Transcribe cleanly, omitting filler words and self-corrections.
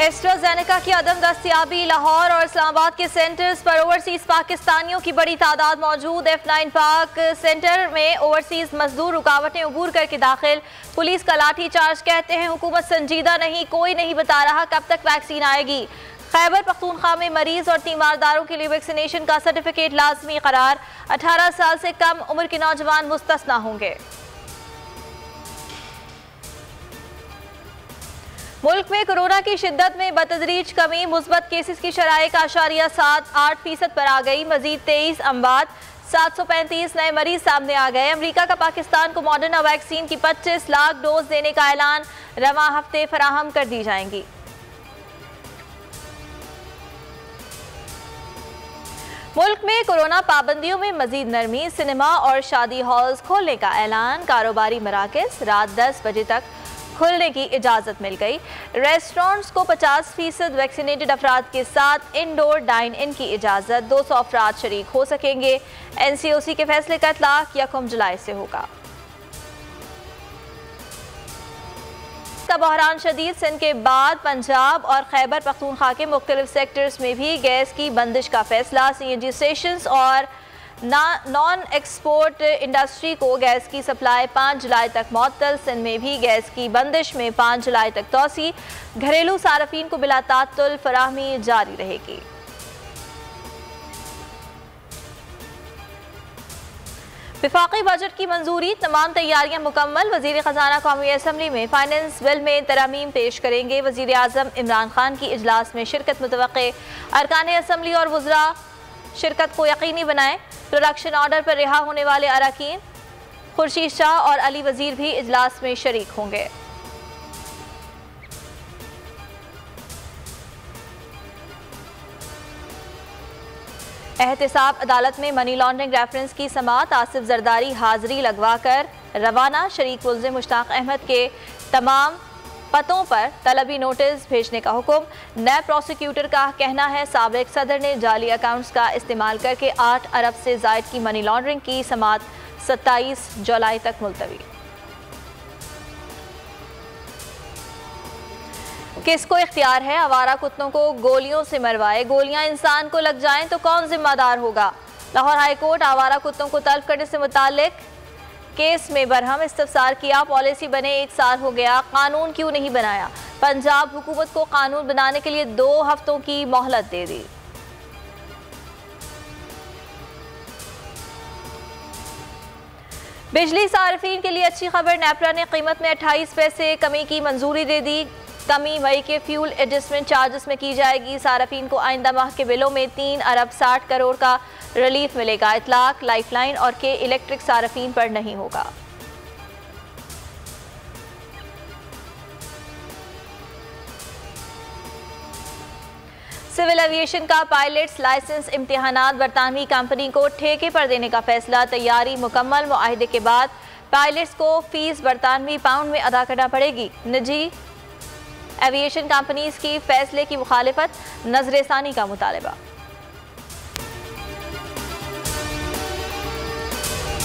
AstraZeneca की अदम दस्तयाबी। लाहौर और इस्लामाबाद के सेंटर्स पर ओवरसीज पाकिस्तानियों की बड़ी तादाद मौजूद। F9 पाक सेंटर में ओवरसीज मजदूर रुकावटें अबूर करके दाखिल। पुलिस का लाठी चार्ज। कहते हैं हुकूमत संजीदा नहीं, कोई नहीं बता रहा कब तक वैक्सीन आएगी। खैबर पख्तूनख्वा में मरीज और तीमारदारों के लिए वैक्सीनेशन का सर्टिफिकेट लाजमी करार। 18 साल से कम उम्र के नौजवान मुस्तस्ना होंगे। मुल्क में कोरोना की शिद्दत में बतदरीज कमी। मुस्बत केसेस की शरह का 0.78% पर आ गई। मजीद 23 अमवात, 735 नए मरीज सामने आ गए। अमेरिका का पाकिस्तान को मॉडर्ना वैक्सीन की 25 लाख डोज देने का ऐलान। रवां हफ्ते फराहम कर दी जाएंगी। मुल्क में कोरोना पाबंदियों में मजीद नरमी। सिनेमा और शादी हॉल्स खोलने का ऐलान। कारोबारी मराकज़ रात 10 बजे तक खुलने की इजाज़त मिल गई। रेस्टोरेंट्स को 50% वैक्सीनेटेड अफराद के साथ इंडोर डाइन इन की इजाज़त। 200 अफराद शरीक हो सकेंगे। NCOC के फैसले का इतलाक़ 1 जुलाई से होगा। बहरान शदीद। सिंध के बाद पंजाब और खैबर पख्तूनख्वा के मुख्तलिफ सेक्टर्स में भी गैस की बंदिश का फैसला। CNG स्टेशंस और नॉन एक्सपोर्ट इंडस्ट्री को गैस की सप्लाई 5 जुलाई तक मुअत्तल। सिंध में भी गैस की बंदिश में 5 जुलाई तक तोसी। घरेलू सारफीन को बिला तात्तुल फराहमी जारी रहेगी। विफाकी बजट की मंजूरी। तमाम तैयारियां मुकम्मल। वजीर खजाना कौमी असम्बली में फाइनेंस बिल में तरमीम पेश करेंगे। वजीर आजम इमरान खान की इजलास में शिरकत मुतवक्के। अरकान असम्बली और वज़रा शिरकत को यकीनी बनाएं। प्रोडक्शन ऑर्डर पर रिहा होने वाले अरकान खुर्शीद शाह और अली वजीर भी इजलास में शरीक होंगे। एहतसाब अदालत में मनी लॉन्ड्रिंग रेफरेंस की समाअत। आसिफ जरदारी हाजिरी लगवा कर रवाना। शरीक मुल्ज़िम मुश्ताक अहमद के तमाम पतों पर तलबी नोटिस भेजने का हुक्म। नैब प्रोसिक्यूटर का कहना है साबिक सदर ने जाली अकाउंट्स का इस्तेमाल करके 8 अरब से ज़ायद की मनी लॉन्ड्रिंग की। समाअत 27 जुलाई तक मुलतवी। किसको इख्तियार है आवारा कुत्तों को गोलियों से मरवाए। गोलियां इंसान को लग जाएं तो कौन जिम्मेदार होगा। लाहौर हाई कोर्ट आवारा कुत्तों को तलब करने से मुतालिक केस में बरहम इस्तफसार किया। पॉलिसी बने 1 साल हो गया, कानून क्यों नहीं बनाया। पंजाब हुकूमत को कानून बनाने के लिए 2 हफ्तों की मोहलत दे दी। बिजली सार्फिन के लिए अच्छी खबर। नेपरा ने कीमत में 28 पैसे कमी की मंजूरी दे दी। कमी मई के फ्यूल एडजस्टमेंट चार्जेस में की जाएगी। सार्फिन को आइंदा माह के बिलों में 3 अरब 60 करोड़ का रिलीफ मिलेगा। इतलाक लाइफलाइन और के इलेक्ट्रिक सार्फिन पर नहीं होगा। सिविल एविएशन का पायलट्स लाइसेंस इम्तिहानात बरतानवी कंपनी को ठेके पर देने का फैसला। तैयारी मुकम्मल। मुआहदे के बाद पायलट्स को फीस बरतानवी पाउंड में अदा करना पड़ेगी। निजी एविएशन कंपनीज की फैसले की मुखालिफत। नजरसानी का मुतालबा।